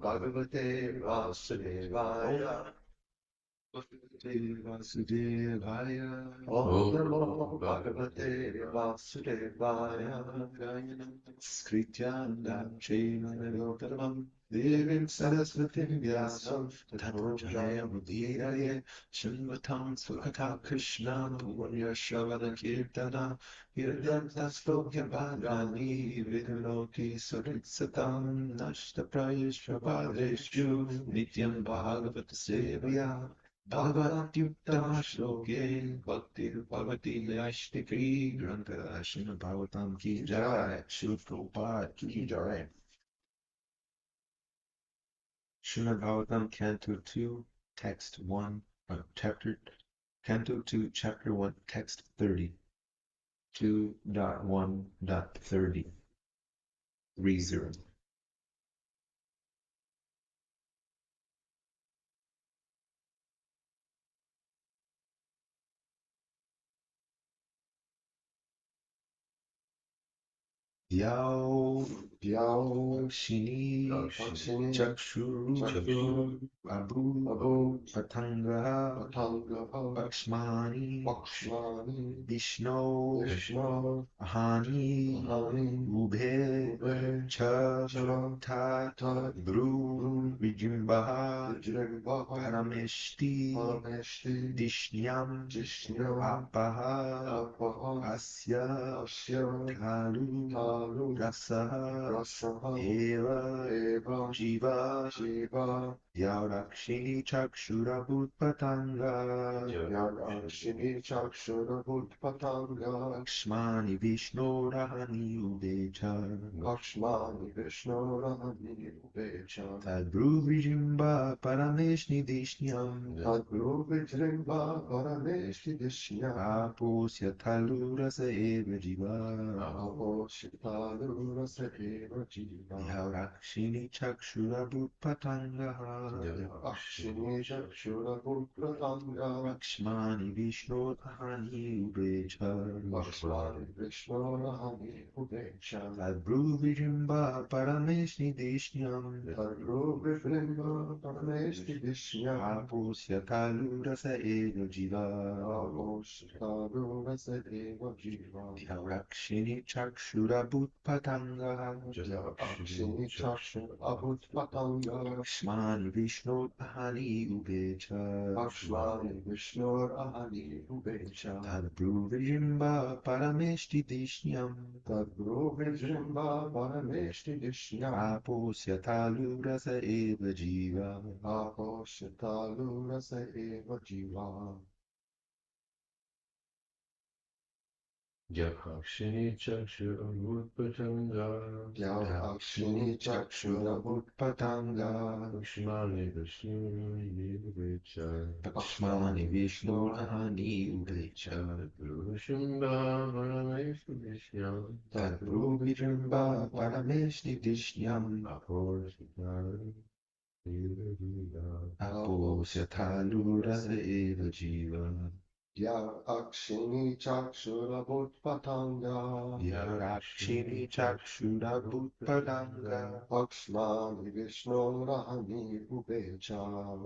Bhagavate Vasudevaya. Vasudevaya. Om Namo Bhagavate Vasudevaya. Skrityanam Chemanagotaram Devim Saraswatim Vyasam Tato Jayamudiraye Shinvatam Sukata Krishna Punya Shavana Kirtana Hirdanta Stokya Bhagani Viduloki Suritsatam Nashta Prayishvabhadreshu Nityam Bhagavata Sevaya Bhagavatyuttama Shloke Bhakti Bhagavati Ashtiki Granta Srimad Bhagavatam Ki Jai Srila Prabhupada Ki Jai. Srimad Bhagavatam Canto 2 Text 1 Canto 2 Chapter 1 Text 30 2.1.30 30. Vyao Shini Chakshu Abu Patanga Lakshmani Vishnu Ahani Ubhe Cha Bru Vijimbaha Parameshti Dishnyam Apaha Asya Talu Rasa Eva Jiva Yarakshini Chakshura Bhutpatanga Lakshmani Vishnu Rahani Ubecha Tadbru Vijimba Parameshni Dishyam Apusya Talu Rasa Eva Jiva Yarakshini Chakshura Bhutpatanga Lakshmani Vishnu Tahani Ubecha Tadbru Vijimba Parameshni Dishyam Apusya Talu Rasa Eva Jiva Yarakshini Chakshura Bhutpatanga Lakshmani Vishnu Ahani Ubecha Tadbru Vijimba Parameshti Dishyam Apusya Talu Rasa Eva Jiva Yakshini Chakshura Bhutpatanga Lakshmani Vishnu Ahani Ubecha Vishimba Parameshti Dishyam Tadbru Vijimba Parameshti Dishyam Apusya Talu Rasa Eva Jiva Yarakshini Chakshura Bhutpatanga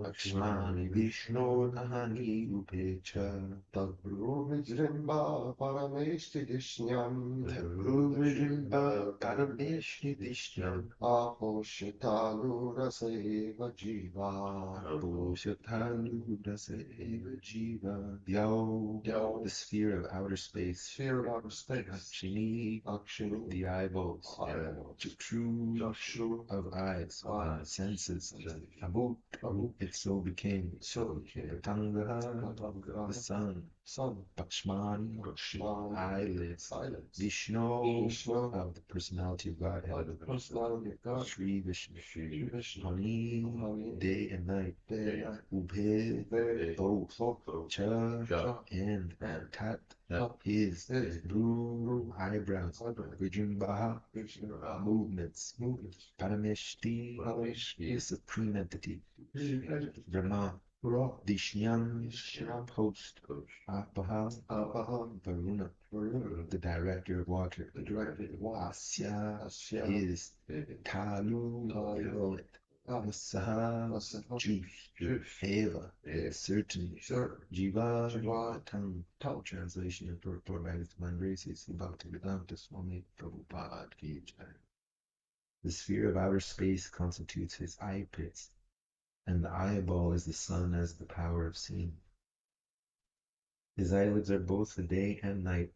Lakshmani Vishnu Rahani Ubecha Tadbru Vijimba Parameshti Dishyam Apusya Talu Rasa Eva Jiva the sphere of outer space, Akshini, the eyeballs, Chakshu, of eyes, senses, Abut, it so became, Patanga, the sun, Lakshmani, eyelids, Vishnu, of the personality of Godhead, Sri Vishnu, Hani, day and night, Ubhe, both, Cha, and Tat, is, Bru, eyebrows, Vijimbaha, movements, Parameshti, the supreme entity, Brahma, Dishyam, post, Apaha, Varuna, the director of water, Asya, is, Talu, helmet, Vasaha, juice, eva, certainly, jiva, tongue. Translation and purport by His Divine Grace is Bhaktivedanta Swami Prabhupada Ki Jai. The sphere of outer space constitutes his eye pits, and the eyeball is the sun as the power of seeing. His eyelids are both the day and night,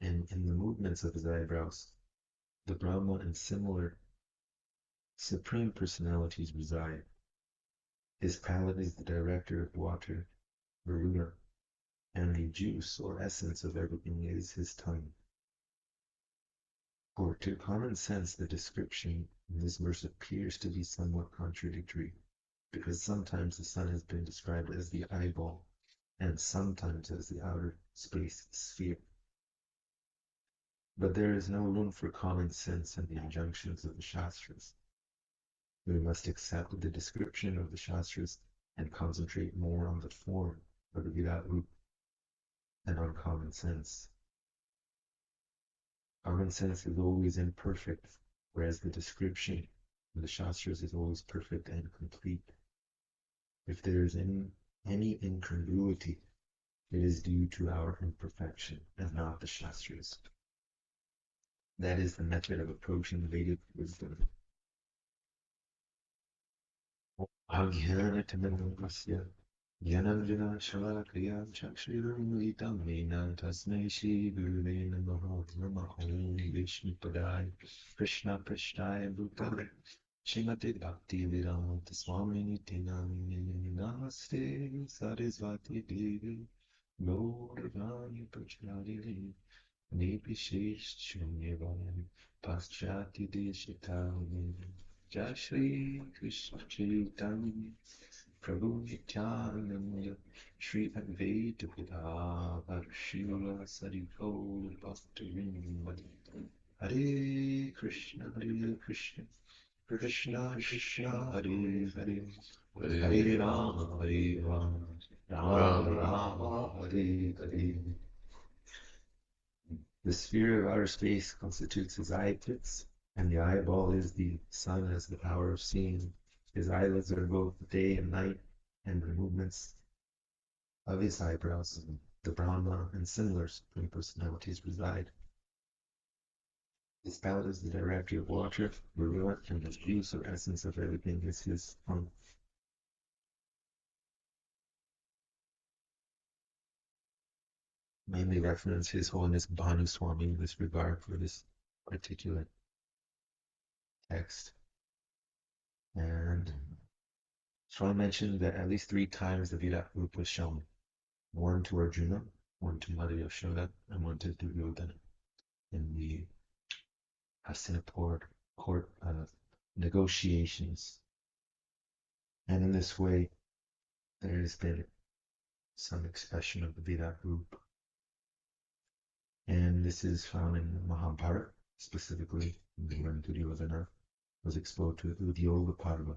and in the movements of his eyebrows, the Brahma and similar supreme personalities reside. His palate is the director of water, Varuna, and the juice or essence of everything is his tongue. For to common sense, the description in this verse appears to be somewhat contradictory, because sometimes the sun has been described as the eyeball, and sometimes as the outer space sphere. But there is no room for common sense in the injunctions of the Shastras. We must accept the description of the Shastras and concentrate more on the form of the Virat Rupa than on common sense. Common sense is always imperfect, whereas the description of the Shastras is always perfect and complete. If there is any incongruity, it is due to our imperfection and not the Shastras. That is the method of approaching Vedic wisdom. Ajnanatamamrasya Jnananjana Shalakriya Chakshirumritam Mena Tasmai Shri Gurave Namaha Namaha Vishnu Padaya Krishna Prashtaya Bhutale Srimati Bhakti Vedanta Swami Tinamini Namaste Sarasvati Devi Gauravani Pracharine Nibhishesh Shunyavani Paschati Deshitavani Jai Shri Krishna Chaitanya Prabhu Nityananda Shri Advaita Vedanta Shila Sariko Bhaktivinoda Hare Krishna Krishna Krishna Hare Hare Hare Rama Rama Rama Hare Hare. The sphere of outer space constitutes his eye pits, and the eyeball is the sun as the power of seeing. His eyelids are both day and night, and the movements of his eyebrows, the Brahma and similar supreme personalities reside. His palate is the directory of water, Varuna, and the juice or essence of everything is his tongue. Mainly reference His Holiness Bhanu Swami in this regard for this particular text. And so I mentioned that at least 3 times the Virat Rupa was shown. One to Arjuna, one to Mother Yashoda, and one to Duryodhana in the Hastinapur court negotiations. And in this way, there has been some expression of the Virat Rupa. And this is found in Mahabharata, specifically when Duryodhana was exposed to Udyoga Parva.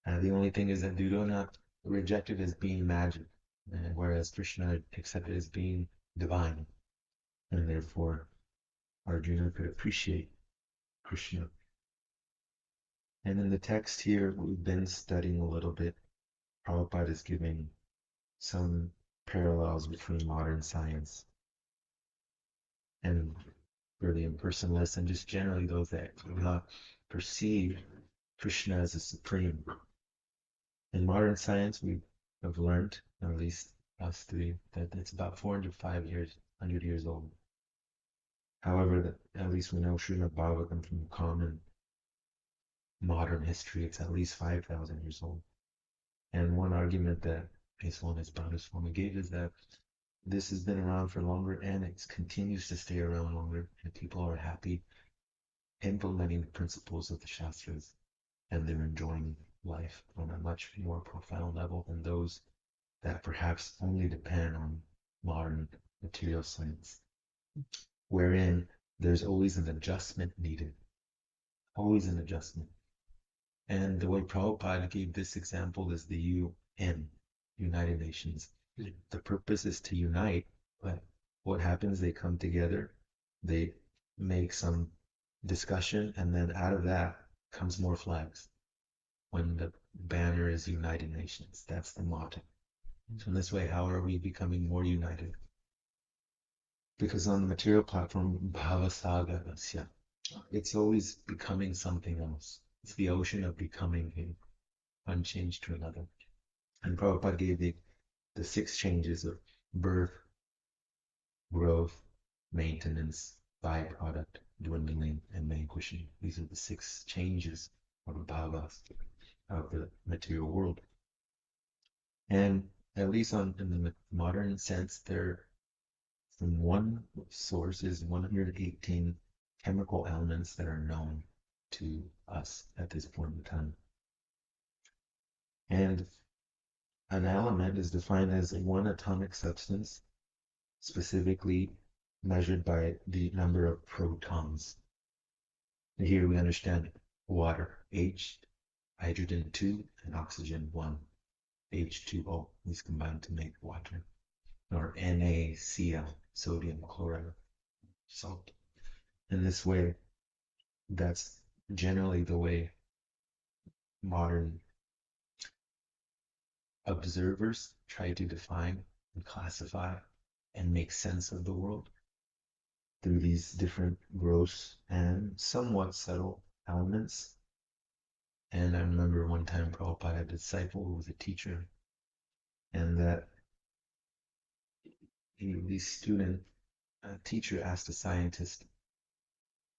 And the only thing is that Duryodhana rejected as being magic, whereas Krishna accepted as being divine. And therefore, Arjuna could appreciate Krishna. And in the text here, we've been studying a little bit. Prabhupada is giving some parallels between modern science and for the impersonalists and just generally those that do not perceive Krishna as a supreme. In modern science, we have learned, at least us 3, that it's about 405 years, 100 years old. However, at least we know Srimad Bhagavatam from common modern history, it's at least 5,000 years old. And one argument that His Holiness Bhanu Swami gave is that this has been around for longer and it continues to stay around longer, and people are happy implementing the principles of the Shastras, and they're enjoying life on a much more profound level than those that perhaps only depend on modern material science, wherein there's always an adjustment needed. Always an adjustment. And the way Prabhupada gave this example is the UN, United Nations. The purpose is to unite, but what happens, they come together, they make some discussion, and then out of that comes more flags. when the banner is United Nations. That's the motto. So in this way, how are we becoming more united? Because on the material platform, Bhavasaga, it's always becoming something else. It's the ocean of becoming one change to another. And Prabhupada gave the 6 changes of birth, growth, maintenance, byproduct, dwindling, and vanquishing. These are the 6 changes of bhavas of the material world. And at least in the modern sense, there, from one source, is 118 chemical elements that are known to us at this point in time. And an element is defined as one atomic substance, specifically measured by the number of protons. And here we understand water, H, hydrogen 2, and oxygen 1, H2O. These combine to make water. Or NaCl, sodium chloride, salt. In this way, that's generally the way modern observers try to define and classify and make sense of the world through these different gross and somewhat subtle elements. And I remember one time Prabhupada had a disciple who was a teacher, and that the student teacher asked a scientist,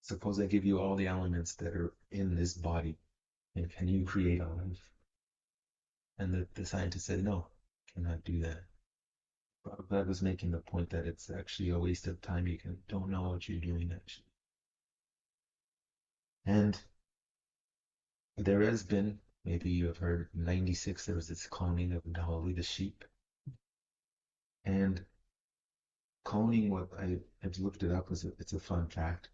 suppose I give you all the elements that are in this body, and can you create a life? And the scientist said, no, cannot do that. Prabhupada was making the point that it's actually a waste of time. You don't know what you're doing actually. And there has been, maybe you have heard, 96, there was this cloning of Dolly the sheep. And cloning, what I've looked it up, it's a fun fact.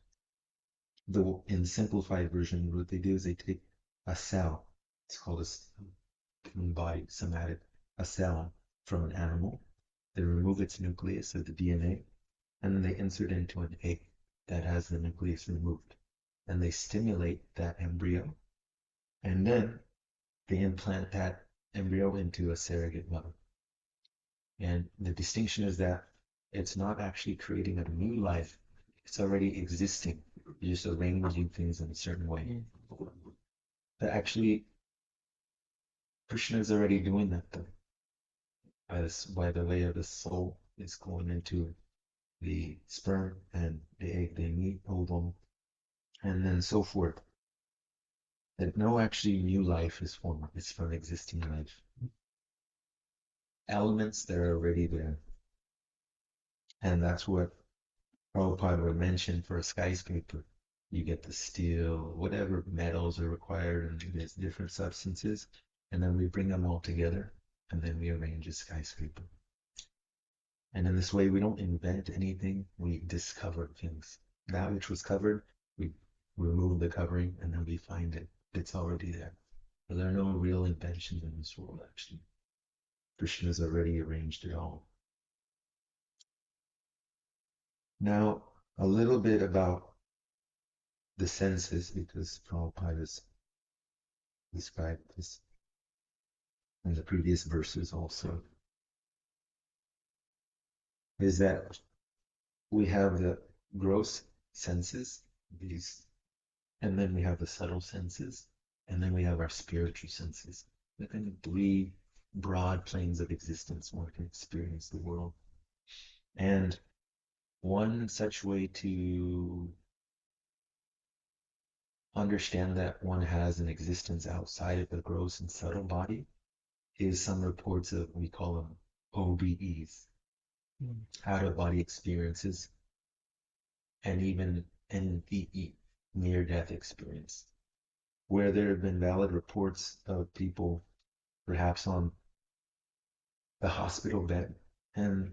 In simplified version, what they do is they take a cell, it's called a body somatic, a cell from an animal, they remove its nucleus or the DNA, and then they insert into an egg that has the nucleus removed. And they stimulate that embryo, and then they implant that embryo into a surrogate mother. And the distinction is that it's not actually creating a new life, it's already existing. You're just arranging things in a certain way. But actually, Krishna is already doing that though. By the way of the soul is going into the sperm and the egg, they meet, ovum, and then so forth. That no actually new life is formed, it's from existing life. Elements that are already there. And that's what Prabhupada would mention for a skyscraper. You get the steel, whatever metals are required, and there's different substances, and then we bring them all together, and then we arrange a skyscraper. And in this way, we don't invent anything, we discover things. That which was covered, we remove the covering, and then we find it. It's already there. But there are no real inventions in this world, actually. Krishna has already arranged it all. Now, a little bit about the senses, because Prabhupada has described this in the previous verses also, is that we have the gross senses, these, and then we have the subtle senses, and then we have our spiritual senses. The kind of 3 broad planes of existence one can experience the world. And one such way to understand that one has an existence outside of the gross and subtle body is some reports of, we call them OBEs, out of body experiences, and even NDE, near death experience, where there have been valid reports of people perhaps on the hospital bed, and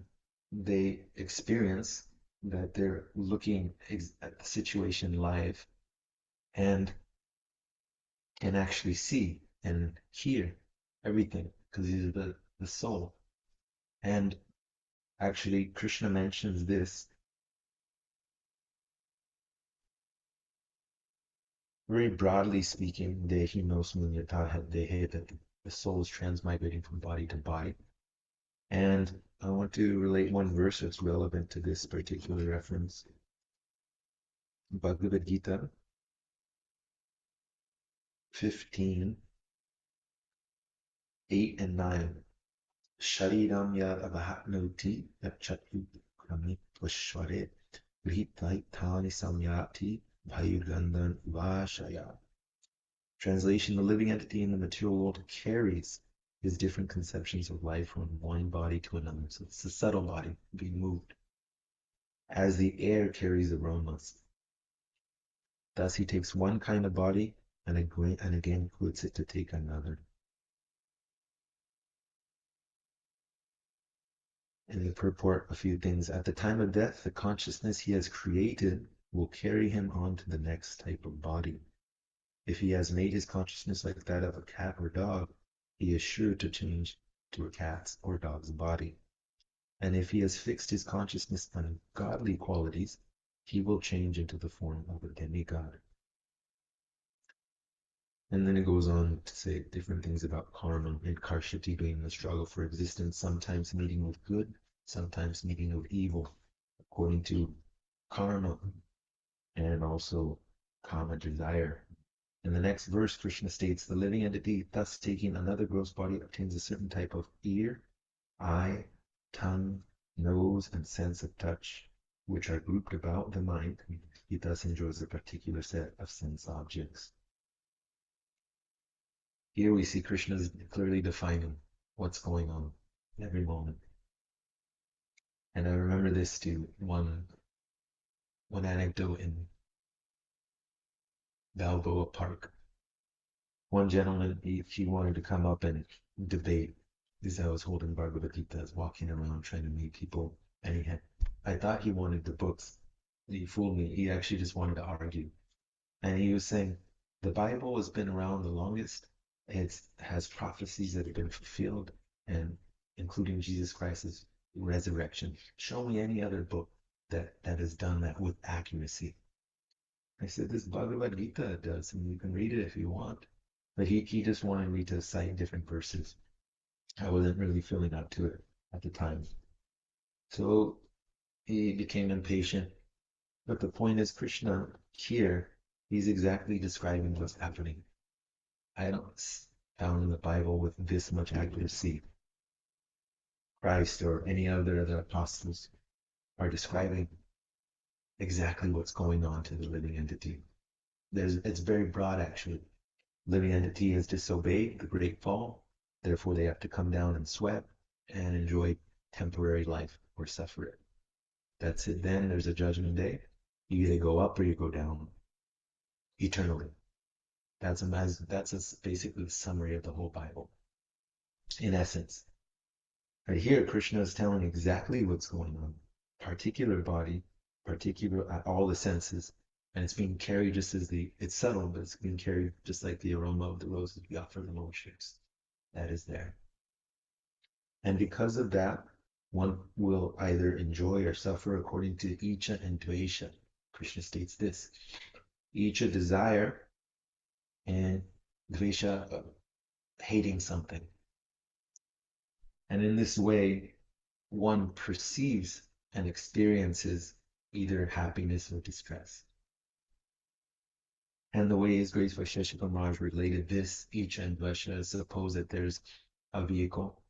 they experience that they're looking at the situation live and can actually see and hear everything because he's the soul. And actually, Krishna mentions this Very broadly speaking, that the soul is transmigrating from body to body. And I want to relate one verse that's relevant to this particular reference. Bhagavad Gita 15, 8 and 9. Shariram yad avahapnoti yachatu kramit vashware grihitaitani samyati bhayugandan vashaya. Translation: the living entity in the material world carries his different conceptions of life from one body to another. So it's the subtle body being moved, as the air carries aromas. Thus he takes one kind of body and again quits it to take another. In the purport, a few things. At the time of death, the consciousness he has created will carry him on to the next type of body. If he has made his consciousness like that of a cat or dog, he is sure to change to a cat's or dog's body. And if he has fixed his consciousness on godly qualities, he will change into the form of a demigod. And then it goes on to say different things about karma and karshati being the struggle for existence, sometimes meeting with good, sometimes meeting with evil, according to karma and also kama, desire. In the next verse, Krishna states, the living entity, thus taking another gross body, obtains a certain type of ear, eye, tongue, nose, and sense of touch, which are grouped about the mind. He thus enjoys a particular set of sense objects. Here we see Krishna is clearly defining what's going on every moment. And I remember this too, one anecdote in Balboa Park. One gentleman, he wanted to come up and debate, because I was holding Bhagavad Gita, walking around trying to meet people, and I thought he wanted the books. He fooled me. He actually just wanted to argue. And he was saying, the Bible has been around the longest. It has prophecies that have been fulfilled, and including Jesus Christ's resurrection. Show me any other book that has done that with accuracy. I said, this Bhagavad Gita does, and you can read it if you want. But he just wanted me to cite different verses. I wasn't really feeling up to it at the time. So he became impatient. But the point is, Krishna here, he's exactly describing what's happening. I don't found in the Bible with this much accuracy. Christ or any other apostles are describing exactly what's going on to the living entity. It's very broad, actually. Living entity has disobeyed the great fall, therefore they have to come down and sweat and enjoy temporary life or suffer it. That's it. Then there's a judgment day. You either go up or you go down eternally. That's basically the summary of the whole Bible. In essence, right here, Krishna is telling exactly what's going on. Particular body, particular all the senses, and it's being carried just as it's subtle, but it's being carried just like the aroma of the roses we offer the mokshiks. That is there. And because of that, one will either enjoy or suffer according to Icha and Dvesha. Krishna states this. Icha, desire, and Dvesha, hating something. And in this way, one perceives and experiences either happiness or distress. And the way His Grace Vaisheshika Maharaj related this, Icha and Dvesha, suppose that there's a vehicle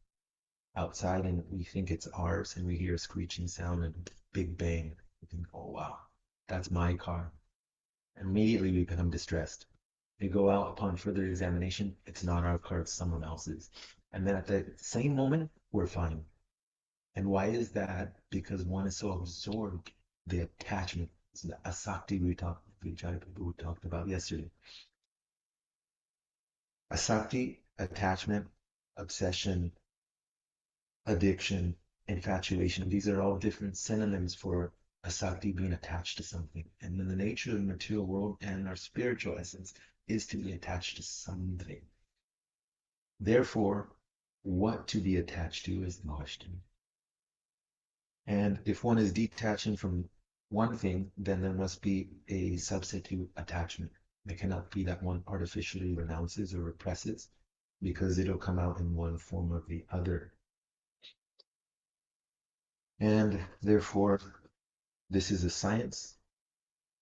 outside and we think it's ours and we hear a screeching sound and big bang. We think, oh wow, that's my car. And immediately we become distressed. We go out upon further examination, it's not our car, it's someone else's. And then at the same moment, we're fine. And why is that? Because one is so absorbed, the attachment, it's the asakti we talked about yesterday. Asakti, attachment, obsession, addiction, infatuation, these are all different synonyms for asakti, being attached to something. And then the nature of the material world and our spiritual essence is to be attached to something. Therefore, what to be attached to is the question. And if one is detaching from one thing, then there must be a substitute attachment. It cannot be that one artificially renounces or represses, because it'll come out in one form or the other. And therefore, this is a science,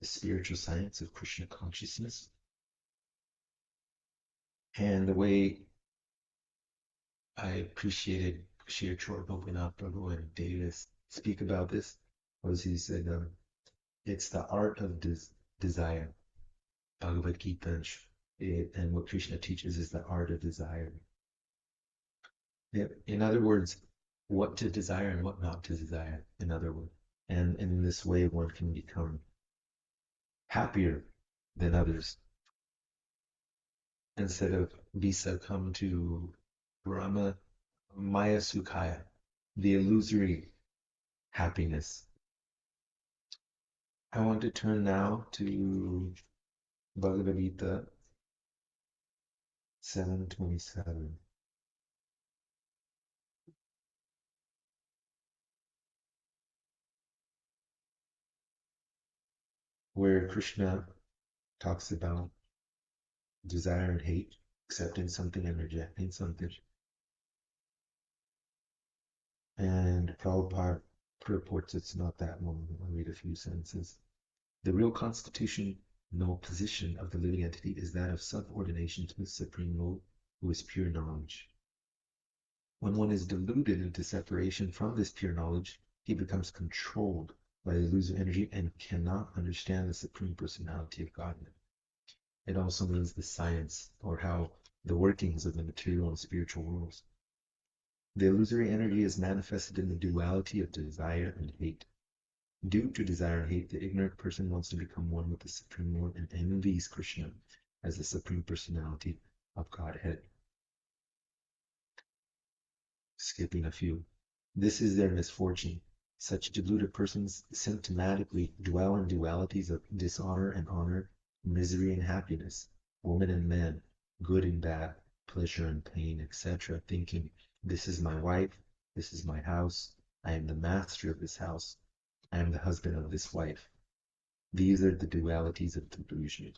the spiritual science of Krishna consciousness. And the way I appreciated Shri Chorabhopinath Prabhu and Davis speak about this was he said, it's the art of desire. Bhagavad Gita and what Krishna teaches is the art of desire. In other words, what to desire and what not to desire, in other words. And in this way, one can become happier than others instead of be succumb to Brahma Maya Sukhaya, the illusory happiness. I want to turn now to Bhagavad Gita 7:27. Where Krishna talks about desire and hate, accepting something and rejecting something. And Prabhupada purports it's not that long. I'll read a few sentences. The real constitutional position of the living entity is that of subordination to the Supreme Lord, who is pure knowledge. When one is deluded into separation from this pure knowledge, he becomes controlled by the illusory energy and cannot understand the Supreme Personality of Godhead. It also means the science, or how the workings of the material and spiritual worlds. The illusory energy is manifested in the duality of desire and hate. Due to desire and hate, the ignorant person wants to become one with the Supreme Lord and envies Krishna as the Supreme Personality of Godhead. Skipping a few. This is their misfortune. Such deluded persons symptomatically dwell in dualities of dishonor and honor, misery and happiness, woman and man, good and bad, pleasure and pain, etc., thinking, this is my wife, this is my house, I am the master of this house, I am the husband of this wife. These are the dualities of delusion.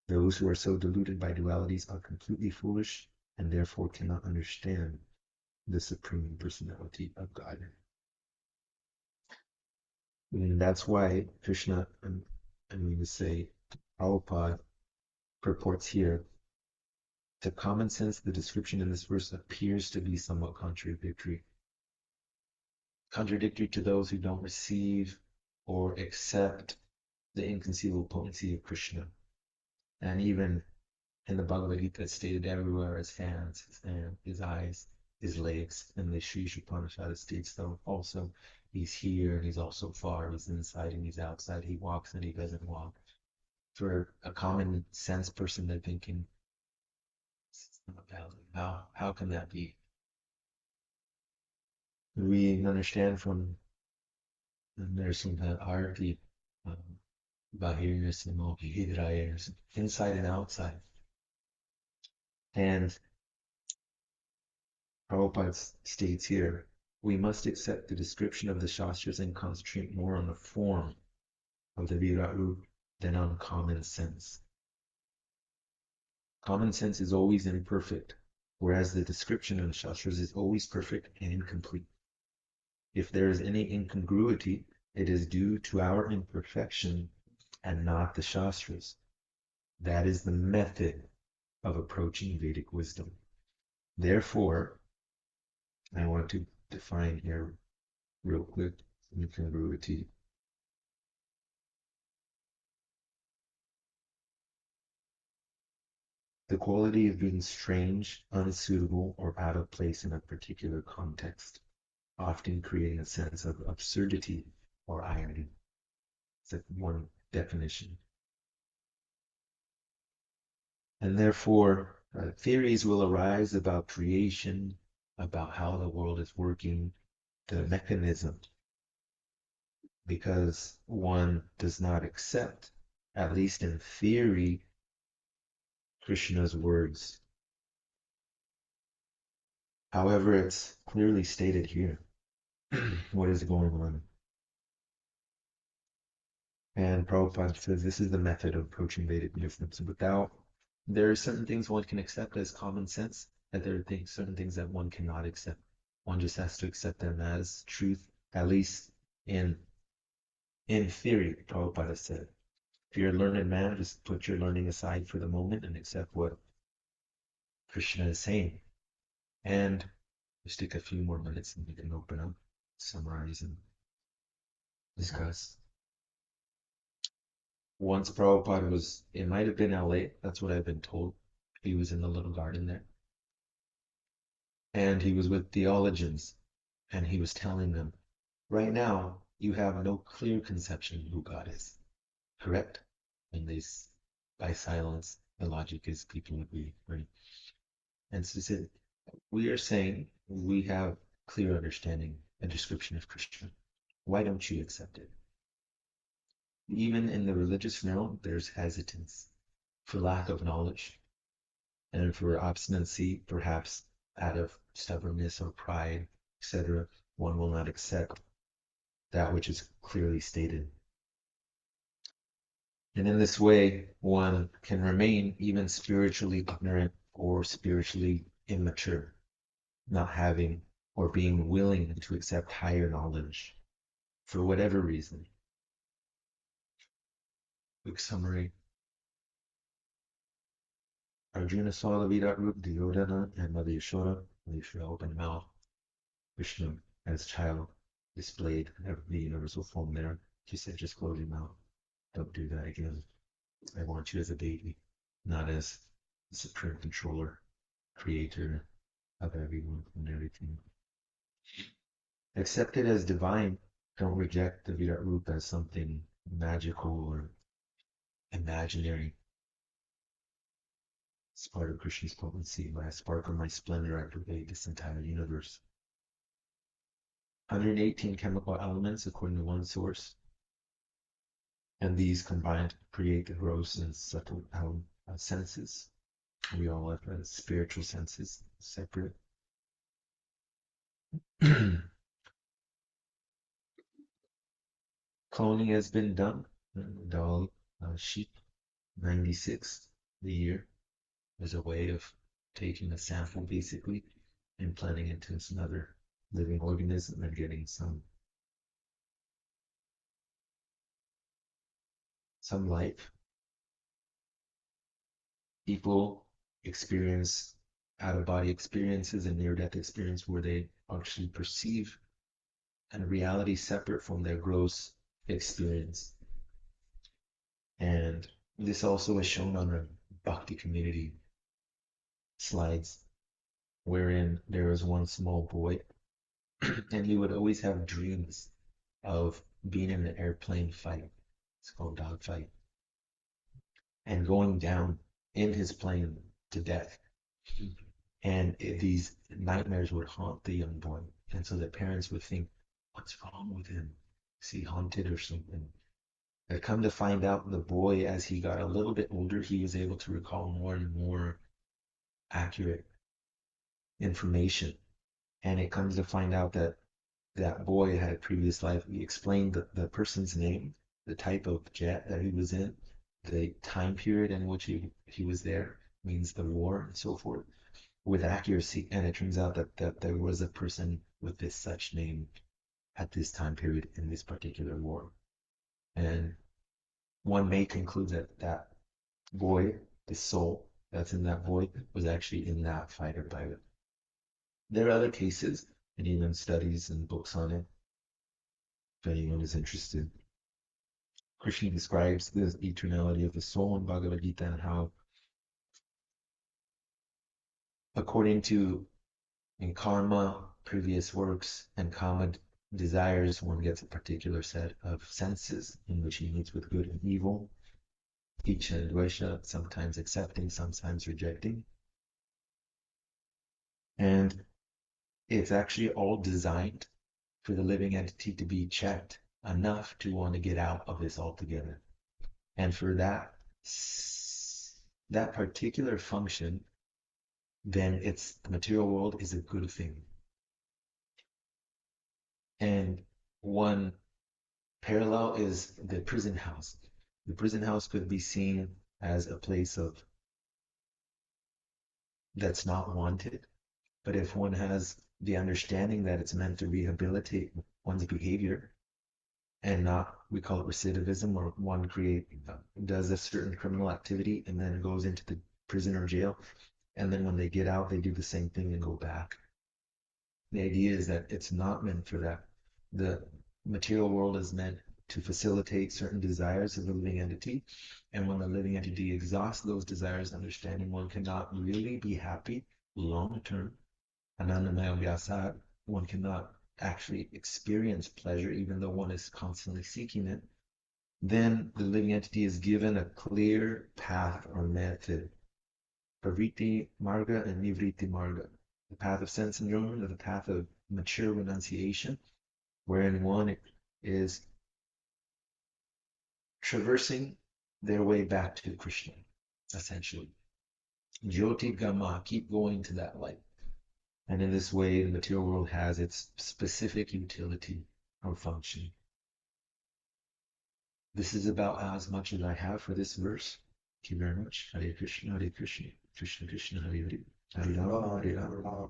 Those who are so deluded by dualities are completely foolish and therefore cannot understand the Supreme Personality of God. And that's why Krishna, to say, Prabhupada purports here, to common sense, the description in this verse appears to be somewhat contradictory. Contradictory to those who don't receive or accept the inconceivable potency of Krishna. And even in the Bhagavad Gita, it's stated everywhere his hands, his eyes, his legs, and the Sri Upanishad states though also he's here and he's also far, he's inside and he's outside, he walks and he doesn't walk. For a common sense person, they're thinking, how can that be? We understand from there's some hierarchy, Bahir, Simo, Hidrayers, inside and outside. And Prabhupada states here, we must accept the description of the Shastras and concentrate more on the form of the Viraru than on common sense. Common sense is always imperfect, whereas the description of the Shastras is always perfect and incomplete. If there is any incongruity, it is due to our imperfection and not the Shastras. That is the method of approaching Vedic wisdom. Therefore, I want to define here real quick incongruity. The quality of being strange, unsuitable, or out of place in a particular context, often creating a sense of absurdity or irony. That's one definition. And therefore, theories will arise about creation, about how the world is working, the mechanism, because one does not accept, at least in theory, Krishna's words. However, it's clearly stated here what is going on. And Prabhupada says this is the method of approaching Vedic wisdom. So there are certain things one can accept as common sense, and there are certain things that one cannot accept. One just has to accept them as truth, at least in theory, Prabhupada said. If you're a learned man, just put your learning aside for the moment and accept what Krishna is saying. And just take a few more minutes and we can open up, summarize, and discuss. Once Prabhupada was, it might have been LA, that's what I've been told. He was in the little garden there. And he was with theologians, and he was telling them, right now, you have no clear conception of who God is. Correct? And by silence, the logic is people agree, right? And so he said, we are saying we have clear understanding, a description of Krishna. Why don't you accept it? Even in the religious realm, there's hesitance for lack of knowledge and for obstinacy, perhaps out of stubbornness or pride, etc. One will not accept that which is clearly stated. And in this way, one can remain even spiritually ignorant or spiritually immature, not having or being willing to accept higher knowledge for whatever reason. Quick summary. Arjuna saw the Virat Rup, Duryodhana, and Mother Yashoda. Mother Yashoda opened mouth. Krishna, as child, displayed the universal form there. She said, just close your mouth. Don't do that again. I want you as a baby, not as the supreme controller, creator of everyone and everything. Accept it as divine. Don't reject the Virat Rup as something magical or imaginary. It's part of Krishna's potency. By a spark of my splendor, I pervade this entire universe. 118 chemical elements, according to one source, and these combined create the gross and subtle senses. We all have spiritual senses, separate. Cloning has been done. Doll, sheep, 96 the year. There's a way of taking a sample basically and planting it into another living organism and getting some life. People experience out-of-body experiences and near-death experience where they actually perceive a reality separate from their gross experience. And this also is shown on the Bhakti community slides, wherein there was one small boy, and he would always have dreams of being in an airplane fight. It's called dogfight. And going down in his plane to death. And these nightmares would haunt the young boy. And so the parents would think, what's wrong with him? Is he haunted or something? I come to find out the boy, as he got a little bit older, he was able to recall more and more accurate information. And it comes to find out that that boy had a previous life. He explained the person's name, the type of jet that he was in, the time period in which he was there, means the war and so forth, with accuracy. And it turns out that there was a person with this such name at this time period in this particular war. And one may conclude that that boy, the soul that's in that boy, was actually in that fighter pilot. There are other cases and even studies and books on it, if anyone is interested. Krishna describes the eternality of the soul in Bhagavad Gita and how, according to in karma, previous works, and kama desires, one gets a particular set of senses in which he meets with good and evil, icha and dvesha, sometimes accepting, sometimes rejecting. And it's actually all designed for the living entity to be checked enough to want to get out of this altogether. And for that particular function, then the material world is a good thing. And one Parallel is the prison house. The prison house could be seen as a place of that's not wanted. But if one has the understanding that it's meant to rehabilitate one's behavior and not, we call it recidivism, or one does a certain criminal activity and then goes into the prison or jail, and then when they get out, they do the same thing and go back. The idea is that it's not meant for that. The material world is meant to facilitate certain desires of the living entity. And when the living entity exhausts those desires, understanding one cannot really be happy long term. Anandamaya Vyasat, one cannot actually experience pleasure even though one is constantly seeking it. Then the living entity is given a clear path or method. Pravritti Marga and Nivritti Marga. The path of sense enjoyment or the path of mature renunciation, wherein one is traversing their way back to Krishna, essentially. Jyoti Gama, keep going to that light. And in this way, the material world has its specific utility or function. This is about as much as I have for this verse. Thank you very much. Hare Krishna, Hare Krishna, Krishna Krishna, Hare Hare. Hare Rama, Hare Rama, Rama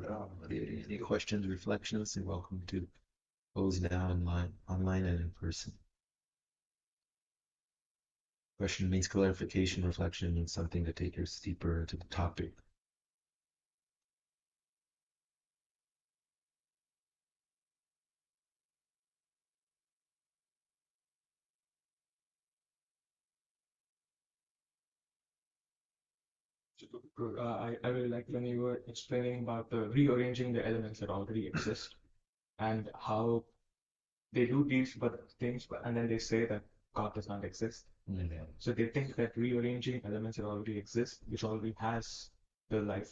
Rama, Hare Hare. Any questions, reflections? You're welcome to pose now online and in person. Question means clarification, reflection, and something to take us deeper into the topic. I really like when you were explaining about the rearranging the elements that already exist and how they do these things, and then they say that God does not exist. Mm-hmm. So they think that rearranging elements that already exist, which already has the life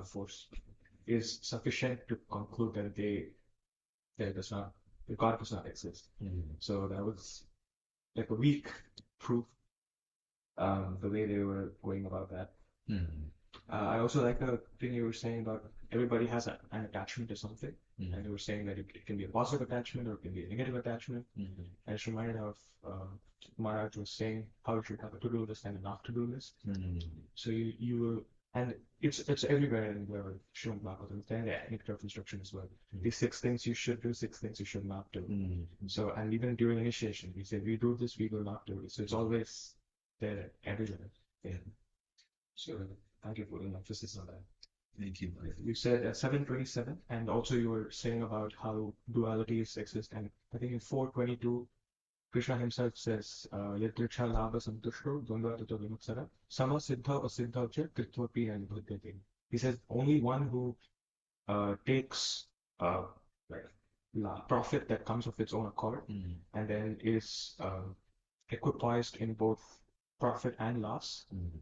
force, is sufficient to conclude that God does not exist. Mm-hmm. So that was like a weak proof, the way they were going about that. Mm-hmm. I also like the thing you were saying about everybody has an attachment to something, Mm-hmm. and you were saying that it can be a positive attachment or it can be a negative attachment. Mm-hmm. I just reminded of Maharaj was saying how you should have a to-do list and a not-to-do list. Mm-hmm. So you will, and it's everywhere in the Srimad Bhagavatam, and the nectar of instruction as well. Mm-hmm. These 6 things you should do, 6 things you should not do. Mm-hmm. So, and even during initiation, we say we do this, we will not do it. So it's always there, everywhere. Yeah. So thank you for putting emphasis on that. Thank you. You said 727, and also you were saying about how dualities exist, and I think in 422, Krishna himself says, "Yadriksha labha santushto dvandva vimuksara sama siddha asiddha cha kritvapi and buddhati." He says only one who takes like profit that comes of its own accord, Mm-hmm. and then is equipoised in both profit and loss. Mm-hmm.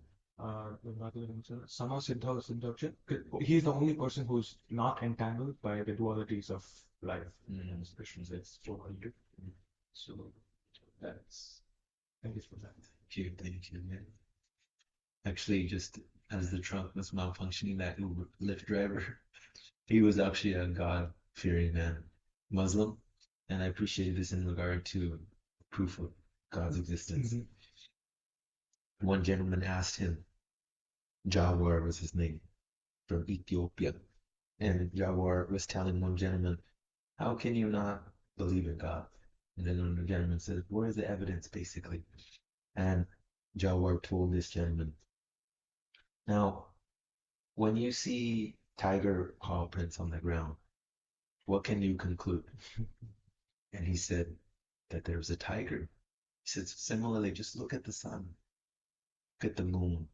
Sama Siddha Siddhaksha. He's the only person who's not entangled by the dualities of life. Mm-hmm. As Krishna says, 400. So that's, thank you for that. Thank you, man. Actually, just as the trunk was malfunctioning, that Uber Lyft driver, he was actually a God-fearing man, Muslim, and I appreciate this in regard to proof of God's existence. Mm-hmm. One gentleman asked him, Jawar was his name, from Ethiopia, and Jawar was telling one gentleman, how can you not believe in God? And then the gentleman said, where is the evidence, basically? And Jawar told this gentleman, now, when you see tiger paw prints on the ground, what can you conclude? And he said that there was a tiger. He said, similarly, just look at the sun, look at the moon,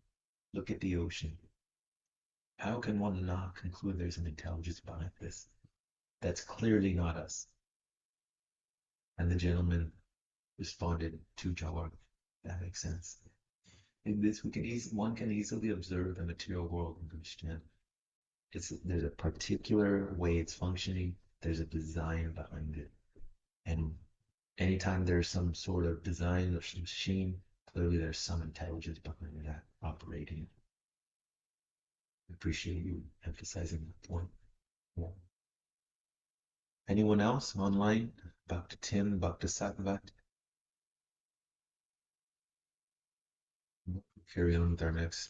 look at the ocean. How can one not conclude there's an intelligence behind this? That's clearly not us. And the gentleman responded to Jawar, that makes sense. In this, one can easily observe the material world and understand there's a particular way it's functioning, there's a design behind it. And anytime there's some sort of design or some machine, clearly there's some intelligence behind that operating. I appreciate you emphasizing that point. Yeah. Anyone else online? Bhakti Tim, Bhakti Sattvat? Carry on with our next